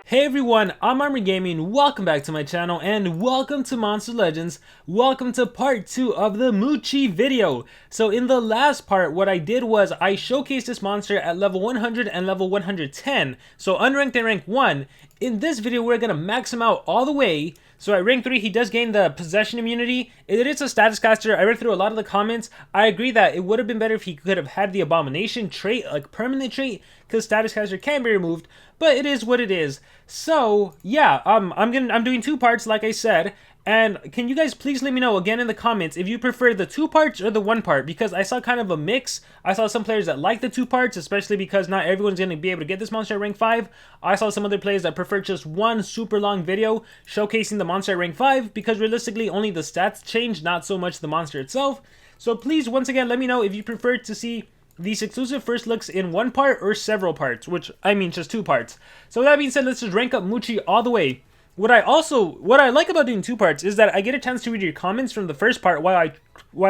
Hey everyone, I'm Armor Gaming, welcome back to my channel, and welcome to Monster Legends. Welcome to part 2 of the Moochie video. So in the last part, what I did was I showcased this monster at level 100 and level 110, so unranked and rank 1. In this video, we're going to max him out all the way. So at rank 3, he does gain the possession immunity. It is a status caster. I read through a lot of the comments. I agree that it would have been better if he could have had the abomination trait, like permanent trait, because status caster can be removed, but it is what it is. So yeah, I'm doing 2 parts like I said. And can you guys please let me know again in the comments if you prefer the 2 parts or the 1 part, because I saw kind of a mix. I saw some players that like the 2 parts, especially because not everyone's going to be able to get this monster at rank 5. I saw some other players that prefer just one super long video showcasing the monster at rank 5, because realistically only the stats change, not so much the monster itself. So please, once again, let me know if you prefer to see these exclusive first looks in 1 part or several parts, which I mean just 2 parts. So with that being said, let's just rank up Moochie all the way. What I like about doing 2 parts is that I get a chance to read your comments from the first part while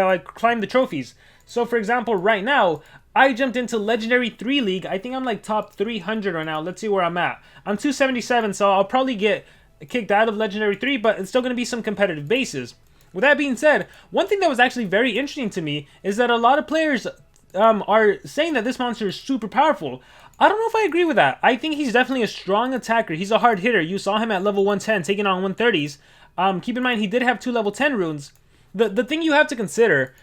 I climb the trophies. So for example, right now, I jumped into Legendary 3 League. I think I'm like top 300 right now. Let's see where I'm at. I'm 277, so I'll probably get kicked out of Legendary 3, but it's still going to be some competitive bases. With that being said, one thing that was actually very interesting to me is that a lot of players are saying that this monster is super powerful. I don't know if I agree with that. I think he's definitely a strong attacker. He's a hard hitter. You saw him at level 110 taking on 130s. Keep in mind he did have 2 level 10 runes. The thing you have to consider,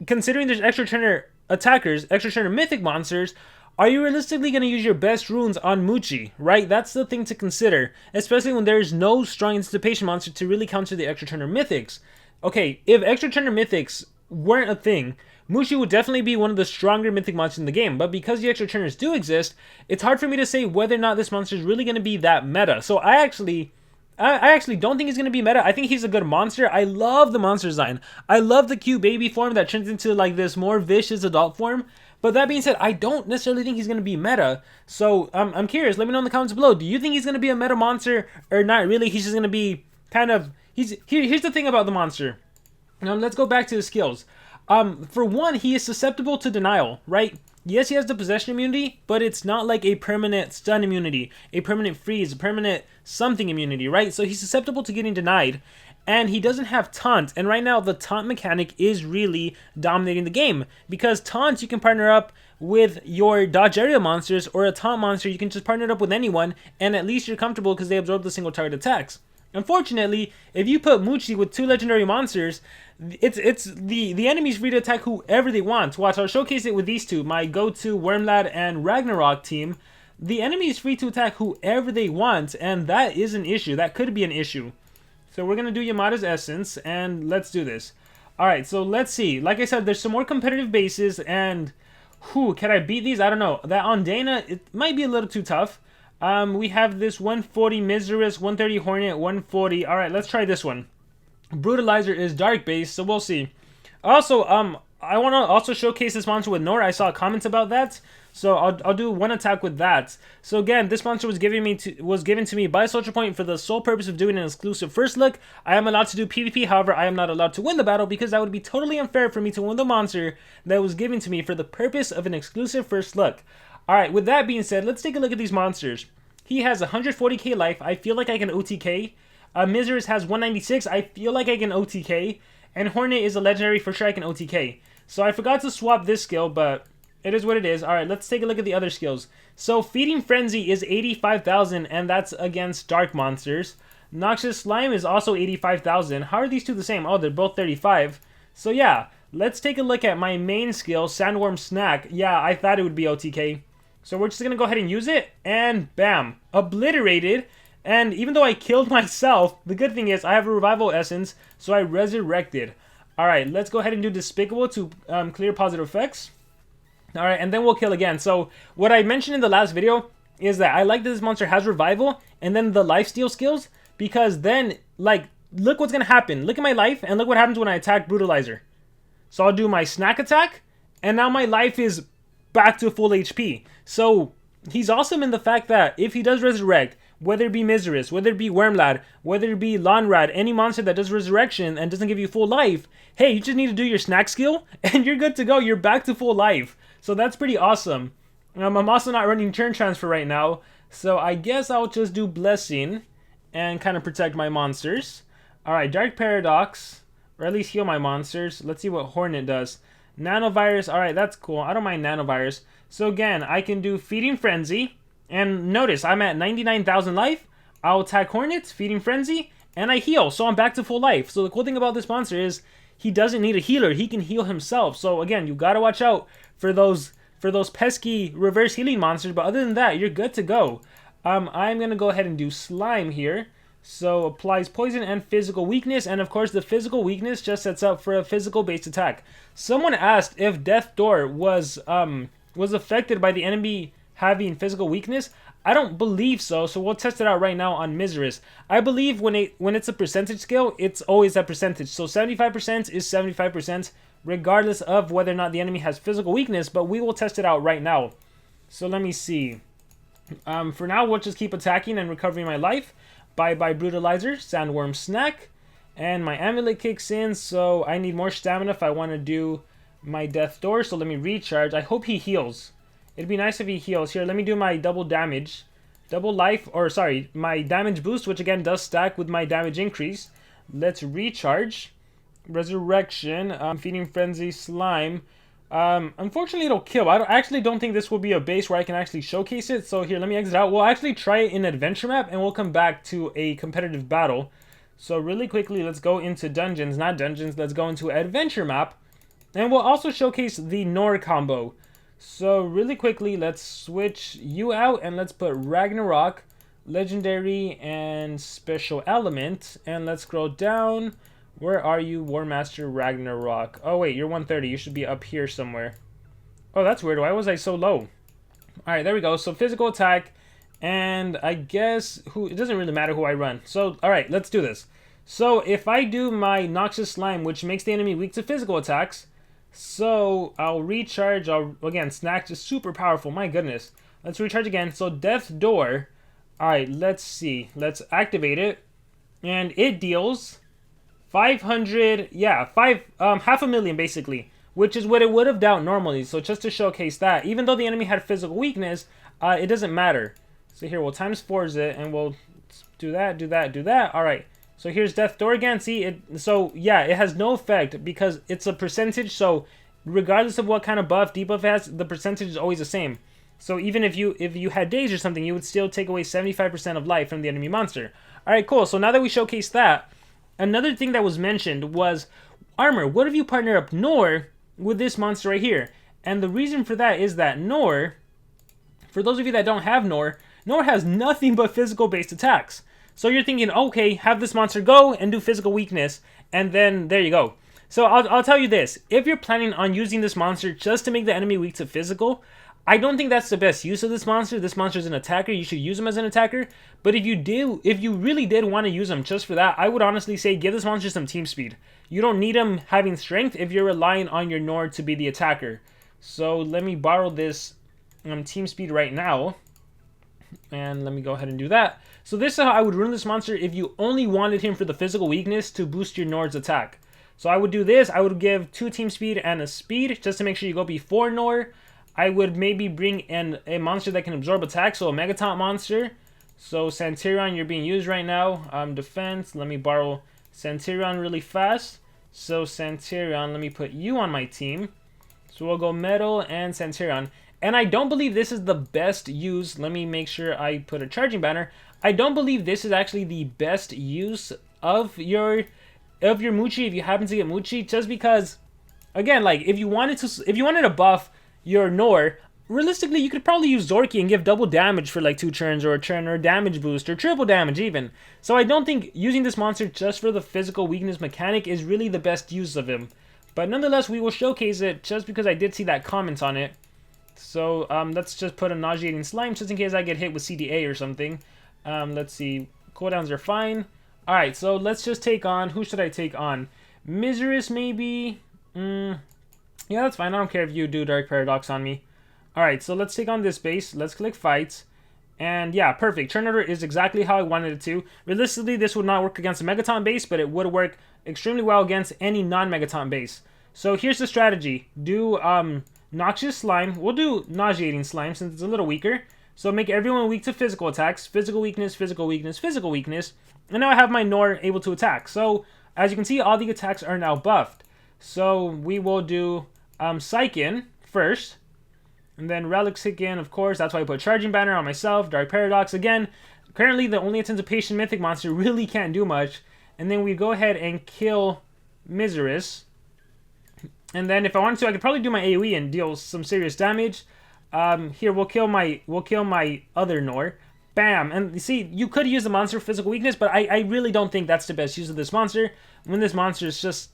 considering there's extra trainer attackers, extra trainer mythic monsters, are you realistically going to use your best runes on Moochie, right? That's the thing to consider, especially when there's no strong anticipation monster to really counter the extra trainer mythics. Okay, if extra trainer mythics weren't a thing, Moochie would definitely be one of the stronger mythic monsters in the game, but because the extra trainers do exist, it's hard for me to say whether or not this monster is really going to be that meta. So I actually don't think he's going to be meta. I think he's a good monster. I love the monster design. I love the cute baby form that turns into like this more vicious adult form. But that being said, I don't necessarily think he's going to be meta. So I'm curious. Let me know in the comments below. Do you think he's going to be a meta monster or not really? He's just going to be kind of... Here's the thing about the monster. Let's go back to the skills. For one, he is susceptible to denial, right? Yes, he has the possession immunity, but it's not like a permanent stun immunity, a permanent freeze, a permanent something immunity, right? So he's susceptible to getting denied, and he doesn't have taunt. And right now, the taunt mechanic is really dominating the game, because taunts you can partner up with your dodge area monsters, or a taunt monster you can just partner it up with anyone, and at least you're comfortable because they absorb the single target attacks. Unfortunately, if you put Moochie with 2 legendary monsters, it's the enemy's free to attack whoever they want. Watch, I'll showcase it with these 2, my go-to Wormlad and Ragnarök team. The enemy is free to attack whoever they want, and that is an issue. That could be an issue. So we're going to do Yamada's Essence, and let's do this. Alright, so let's see. Like I said, there's some more competitive bases, and can I beat these? I don't know. That Ondana, it might be a little too tough. We have this 140 Miserous, 130 Hornet, 140. Alright, let's try this one. Brutalizer is dark base, so we'll see. Also, I want to also showcase this monster with Noir. I saw comments about that, so I'll do 1 attack with that. So again, this monster was given to me by SocialPoint for the sole purpose of doing an exclusive first look. I am allowed to do PvP, however, I am not allowed to win the battle because that would be totally unfair for me to win the monster that was given to me for the purpose of an exclusive first look. Alright, with that being said, let's take a look at these monsters. He has 140k life. I feel like I can OTK. Miserous has 196. I feel like I can OTK. And Hornet is a legendary. For sure I can OTK. So I forgot to swap this skill, but it is what it is. Alright, let's take a look at the other skills. So Feeding Frenzy is 85,000, and that's against dark monsters. Noxious Slime is also 85,000. How are these 2 the same? Oh, they're both 35. So yeah, let's take a look at my main skill, Sandworm Snack. Yeah, I thought it would be OTK. So we're just going to go ahead and use it, and bam, obliterated. And even though I killed myself, the good thing is I have a revival essence, so I resurrected. Alright, let's go ahead and do Despicable to clear positive effects. Alright, and then we'll kill again. So what I mentioned in the last video is that I like that this monster has revival, and then the lifesteal skills, because then, like, look what's going to happen. Look at my life, and look what happens when I attack Brutalizer. So I'll do my snack attack, and now my life is back to full HP. So he's awesome in the fact that if he does resurrect, whether it be Miserous, whether it be Wormlad, whether it be Lonrad, any monster that does resurrection and doesn't give you full life, hey, you just need to do your snack skill and you're good to go. You're back to full life. So that's pretty awesome. I'm also not running turn transfer right now, so I guess I'll just do Blessing and kind of protect my monsters. Alright, Dark Paradox, or at least heal my monsters. Let's see what Hornet does. Nanovirus, alright, that's cool. I don't mind Nanovirus. So again, I can do Feeding Frenzy, and notice, I'm at 99,000 life. I'll attack Hornets, Feeding Frenzy, and I heal, so I'm back to full life. So the cool thing about this monster is he doesn't need a healer. He can heal himself. So again, you gotta watch out for those pesky reverse healing monsters. But other than that, you're good to go. I'm gonna go ahead and do Slime here. So applies poison and physical weakness, and of course the physical weakness just sets up for a physical based attack. Someone asked if Death Door was affected by the enemy having physical weakness. I don't believe so, so we'll test it out right now on Miseris. I believe when it's a percentage scale, it's always a percentage. So 75% is 75%, regardless of whether or not the enemy has physical weakness, but we will test it out right now. So let me see. For now, we'll just keep attacking and recovering my life. Bye-bye Brutalizer, Sandworm Snack, and my Amulet kicks in, so I need more stamina if I want to do my Death Door, so let me recharge. I hope he heals. It'd be nice if he heals. Here, let me do my double damage. Double life, or sorry, my damage boost, which again does stack with my damage increase. Let's recharge. Resurrection, Feeding Frenzy, Slime. Unfortunately, it'll kill. I actually don't think this will be a base where I can actually showcase it. So here, let me exit out. We'll actually try it in adventure map, and we'll come back to a competitive battle. So really quickly, let's go into dungeons, not dungeons. Let's go into adventure map, and we'll also showcase the Noir combo. So really quickly, let's switch you out, and let's put Ragnarök, Legendary, and Special Element, and let's scroll down. Where are you, War Master Ragnarök? Oh wait, you're 130. You should be up here somewhere. Oh, that's weird. Why was I so low? Alright, there we go. So physical attack, and I guess it doesn't really matter who I run. So, alright, let's do this. So if I do my Noxious Slime, which makes the enemy weak to physical attacks, so I'll recharge. Again, Snack just super powerful. My goodness. Let's recharge again. So Death Door. Alright, let's see. Let's activate it. And it deals 500, yeah, half a million basically, which is what it would have dealt normally. So just to showcase that, even though the enemy had physical weakness, it doesn't matter. So here, we'll times 4 it, and we'll do that, do that, do that. All right. So here's Death Door again. See it. So yeah, it has no effect because it's a percentage. So regardless of what kind of buff, debuff it has, the percentage is always the same. So even if you had daze or something, you would still take away 75% of life from the enemy monster. All right, cool. So now that we showcased that, another thing that was mentioned was armor. What if you partner up Noir with this monster right here? And the reason for that is that Noir, for those of you that don't have Noir, Noir has nothing but physical-based attacks. So you're thinking, okay, have this monster go and do physical weakness, and then there you go. So I'll tell you this. If you're planning on using this monster just to make the enemy weak to physical, I don't think that's the best use of this monster. This monster is an attacker. You should use him as an attacker. But if you really did want to use him just for that, I would honestly say give this monster some team speed. You don't need him having strength if you're relying on your Noir to be the attacker. So let me borrow this team speed right now. And let me go ahead and do that. So this is how I would run this monster if you only wanted him for the physical weakness to boost your Noir's attack. So I would do this. I would give 2 team speed and a speed just to make sure you go before Noir. I would maybe bring in a monster that can absorb attack, so a Megaton monster. So Centurion, you're being used right now. Defense, let me borrow Centurion really fast. So Centurion, let me put you on my team. So we'll go Metal and Centurion. And I don't believe this is the best use. Let me make sure I put a charging banner. I don't believe this is actually the best use of your Moochie if you happen to get Moochie, just because, again, like if you wanted to buff your Noir, realistically you could probably use Zorky and give double damage for like 2 turns, or a turn, or a damage boost, or triple damage even. So I don't think using this monster just for the physical weakness mechanic is really the best use of him. But nonetheless, we will showcase it just because I did see that comment on it. So let's just put a Nauseating Slime just in case I get hit with CDA or something. Let's see, cooldowns are fine. Alright, so let's just take on, who should I take on? Miseris maybe? Yeah, that's fine. I don't care if you do Dark Paradox on me. Alright, so let's take on this base. Let's click Fight. And yeah, perfect. Turn order is exactly how I wanted it to. Realistically, this would not work against a Megaton base, but it would work extremely well against any non-Megaton base. So here's the strategy. Do Noxious Slime. We'll do Nauseating Slime since it's a little weaker. So make everyone weak to physical attacks. Physical weakness, physical weakness, physical weakness. And now I have my Noir able to attack. So as you can see, all the attacks are now buffed. So we will do Psykin first. And then Relixican, of course. That's why I put Charging Banner on myself. Dark Paradox. Again, currently the only Anticipation Mythic monster really can't do much. And then we go ahead and kill Miseris. And then if I wanted to, I could probably do my AoE and deal some serious damage. Here, we'll kill my other Noir. Bam! And you see, you could use the monster for physical weakness, but I really don't think that's the best use of this monster. When this monster is just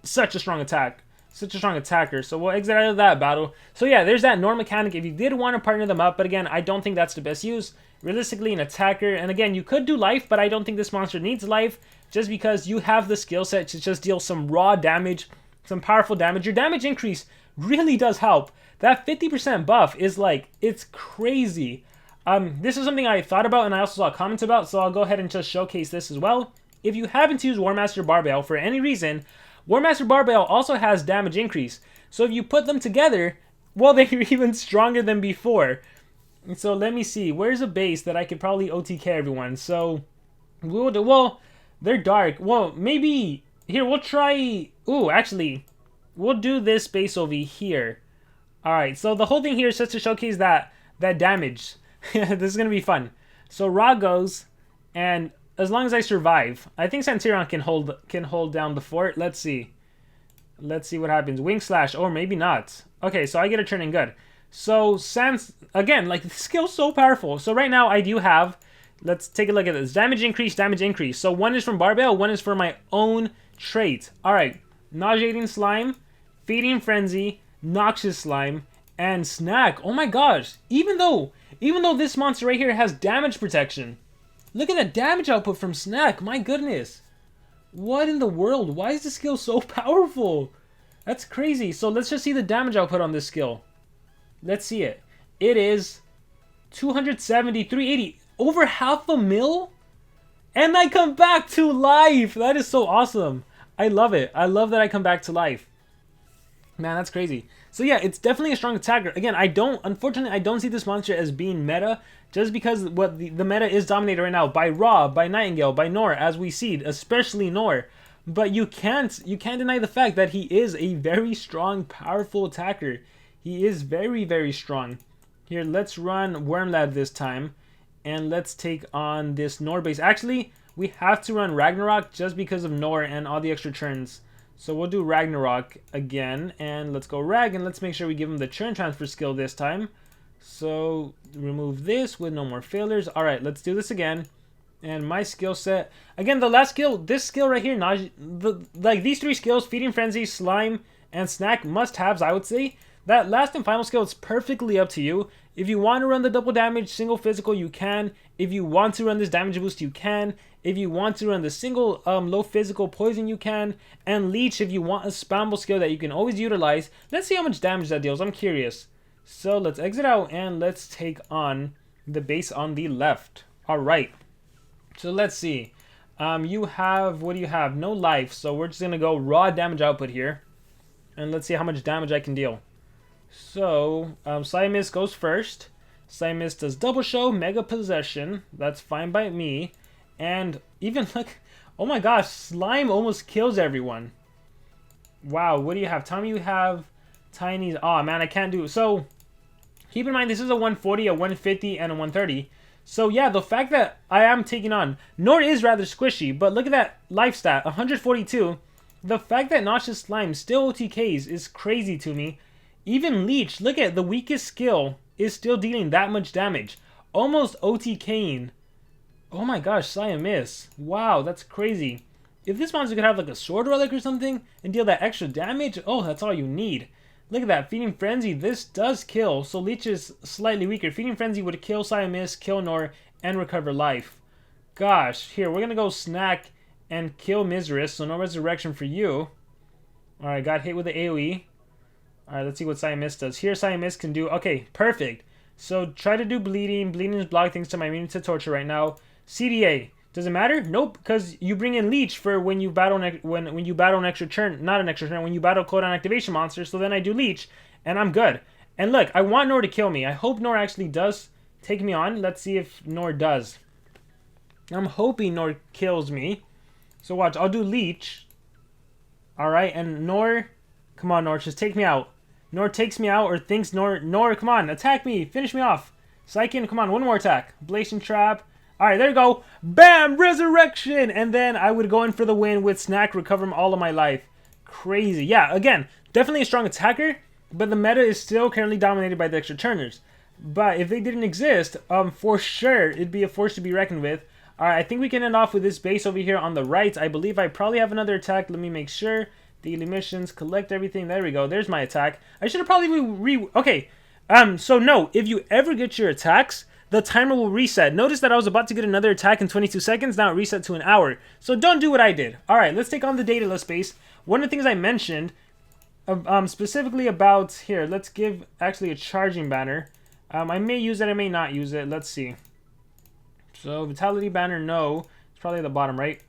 such a strong attack. Such a strong attacker. So we'll exit out of that battle. So yeah, there's that Noir mechanic if you did want to partner them up. But again, I don't think that's the best use. Realistically, an attacker. And again, you could do life, but I don't think this monster needs life. Just because you have the skill set to just deal some raw damage. Some powerful damage. Your damage increase really does help. That 50% buff is like, it's crazy. This is something I thought about and I also saw comments about, so I'll go ahead and just showcase this as well. If you happen to use War Master Barbell for any reason, War Master Barbell also has damage increase. So if you put them together, well, they're even stronger than before. And so let me see, where's a base that I could probably OTK everyone? So, we'll do, well, they're dark. Well, maybe, here, we'll try, ooh, actually, we'll do this base over here. Alright, so the whole thing here is just to showcase that damage. This is going to be fun. So Ra goes, and as long as I survive, I think Santiron can hold down the fort. Let's see. Let's see what happens. Wing Slash, or maybe not. Okay, so I get a turn in good. So again, like, the skill's so powerful. So right now I do have, let's take a look at this. Damage increase, damage increase. So one is from Barbell, one is for my own trait. Alright, Nauseating Slime, Feeding Frenzy, Noxious Slime, and Snack. Oh my gosh, even though this monster right here has damage protection, look at the damage output from Snack. My goodness, what in the world? Why is this skill so powerful? That's crazy. So let's just see the damage output on this skill. Let's see it. It is 270, 380, over half a mil, and I come back to life. That is so awesome. I love it. I love that I come back to life. Man, that's crazy. So yeah, it's definitely a strong attacker. Again, unfortunately, I don't see this monster as being meta, just because what the meta is dominated right now by Ra, by Nightingale, by Noir, as we see, especially Noir. But you can't deny the fact that he is a very strong, powerful attacker. He is very, very strong. Here, let's run Wormlad this time, and let's take on this Noir base. Actually, we have to run Ragnarök just because of Noir and all the extra turns. So we'll do Ragnarök again, and let's go Rag, and let's make sure we give him the churn transfer skill this time. So remove this with no more failures. All right, let's do this again. And my skill set, again, the last skill, this skill right here, like these three skills, Feeding Frenzy, Slime, and Snack, must-haves, I would say. That last and final skill, it's perfectly up to you. If you want to run the double damage single physical, you can. If you want to run this damage boost, you can. If you want to run the single low physical poison, you can. And Leech, if you want a spammable skill that you can always utilize. Let's see how much damage that deals. I'm curious. So let's exit out and let's take on the base on the left. All right. So let's see. You have, what do you have? No life. So we're just going to go raw damage output here. And let's see how much damage I can deal. So, Siamis goes first. Siamis does double show, mega possession. That's fine by me. And even look, oh my gosh, Slime almost kills everyone. Wow, what do you have? Tell me you have Tiny. Oh man, I can't do it. So, keep in mind this is a 140, a 150, and a 130. So yeah, the fact that I am taking on, Noir is rather squishy, but look at that life stat, 142. The fact that Noxious Slime still OTKs is crazy to me. Even Leech, look at the weakest skill, is still dealing that much damage. Almost OTKing. Oh my gosh, Siamis. Wow, that's crazy. If this monster could have like a Sword Relic or something and deal that extra damage, oh, that's all you need. Look at that, Feeding Frenzy, this does kill, so Leech is slightly weaker. Feeding Frenzy would kill Siamis, kill Noir, and recover life. Gosh, here, we're gonna go Snack and kill Miseris, so no resurrection for you. Alright, got hit with the AoE. Alright, let's see what Siamis does. Here, Siamis can do... Okay, perfect. So, try to do bleeding. Bleeding is block thanks to my immunity to torture right now. CDA. Does it matter? Nope, because you bring in Leech for when you battle when you battle an extra turn. Not an extra turn, when you battle cooldown activation monster. So then I do Leech. and I'm good. And look, I want Noir to kill me. I hope Noir actually does take me on. Let's see if Noir does. I'm hoping Noir kills me. So watch, I'll do Leech. Alright, and Noir... Come on, Noir, just take me out. Noir takes me out or thinks Noir, come on, attack me, finish me off. Psychic, come on, one more attack. Blazing Trap. Alright, there you go. Bam! Resurrection! And then I would go in for the win with Snack, recover all of my life. Crazy. Yeah, again, definitely a strong attacker, but the meta is still currently dominated by the extra turners. But if they didn't exist, for sure, it'd be a force to be reckoned with. Alright, I think we can end off with this base over here on the right. I believe I probably have another attack. Let me make sure. Daily missions, collect everything. There we go. There's my attack. I should have probably okay. So no, if you ever get your attacks, the timer will reset. Notice that I was about to get another attack in 22 seconds. Now it reset to an hour. So don't do what I did. Alright, let's take on the dataless base. One of the things I mentioned, specifically about... Here, let's give actually a charging banner. I may use it, I may not use it. Let's see. So, vitality banner, no. It's probably at the bottom, right?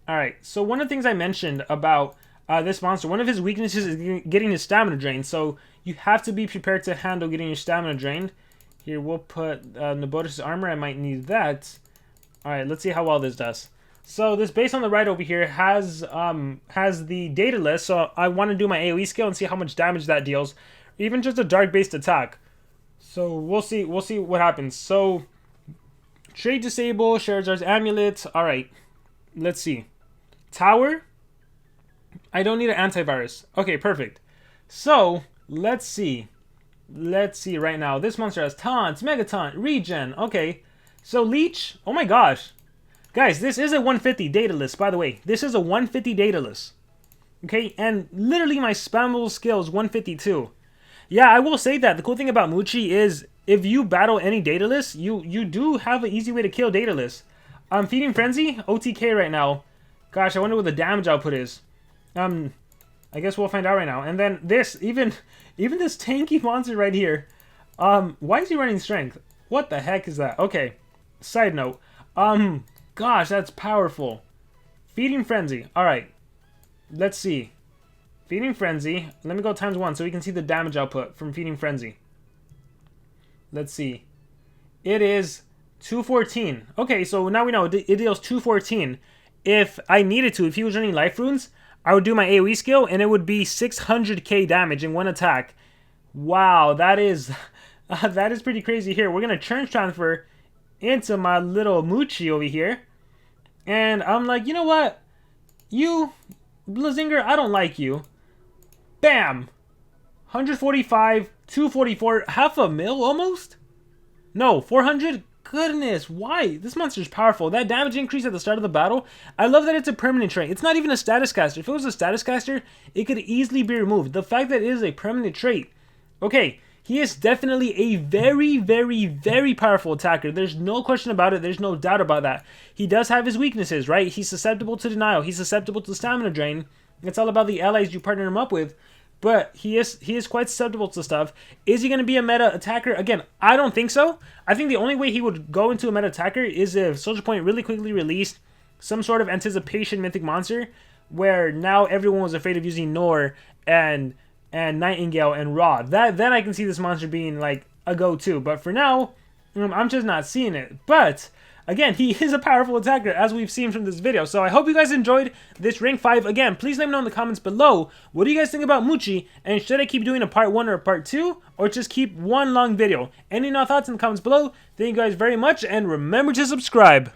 Alright, so one of the things I mentioned about this monster, one of his weaknesses is getting his stamina drained. So, you have to be prepared to handle getting your stamina drained. Here, we'll put Nabotis' armor. I might need that. Alright, let's see how well this does. So, this base on the right over here has the data list. So, I want to do my AoE skill and see how much damage that deals. Even just a dark-based attack. So, we'll see what happens. So... Trade disable, Charizard's amulet. Alright, let's see. Tower. I don't need an antivirus. Okay, perfect. So, let's see. Let's see right now. This monster has taunts, mega taunt, regen. Okay, so Leech. Oh my gosh. Guys, this is a 150 data list, by the way. This is a 150 data list. Okay, and literally my spammable skill is 152. Yeah, I will say that. The cool thing about Moochie is if you battle any data list, you do have an easy way to kill data lists. Feeding Frenzy, OTK right now. Gosh, I wonder what the damage output is. I guess we'll find out right now. And then this, even this tanky monster right here. Why is he running strength? What the heck is that? Okay, side note. Gosh, that's powerful. Feeding Frenzy. Alright, let's see. Feeding Frenzy. Let me go ×1 so we can see the damage output from Feeding Frenzy. Let's see. It is 214. Okay, so now we know it deals 214. If I needed to, if he was running life runes, I would do my AoE skill and it would be 600k damage in one attack. Wow, that is that is pretty crazy here. We're going to turn transfer into my little Moochie over here. And I'm like, you know what? You, Blazinger, I don't like you. Bam! 145, 244, half a mil almost? No, 400? Goodness, why? This monster's powerful. That damage increase at the start of the battle, I love that it's a permanent trait. It's not even a status caster. If it was a status caster, it could easily be removed. The fact that it is a permanent trait. Okay, he is definitely a very, very, very powerful attacker. There's no question about it. There's no doubt about that. He does have his weaknesses, right? He's susceptible to denial. He's susceptible to stamina drain. It's all about the allies you partner him up with. But he is quite susceptible to stuff. Is he going to be a meta attacker? Again, I don't think so. I think the only way he would go into a meta attacker is if SocialPoint really quickly released some sort of anticipation mythic monster where now everyone was afraid of using Noir and Nightingale and Rod. Then I can see this monster being like a go-to. But for now, I'm just not seeing it. But again, he is a powerful attacker, as we've seen from this video. So I hope you guys enjoyed this rank 5. Again, please let me know in the comments below, what do you guys think about Moochie? And should I keep doing a part 1 or a part 2? Or just keep one long video? Any thoughts in the comments below? Thank you guys very much, and remember to subscribe.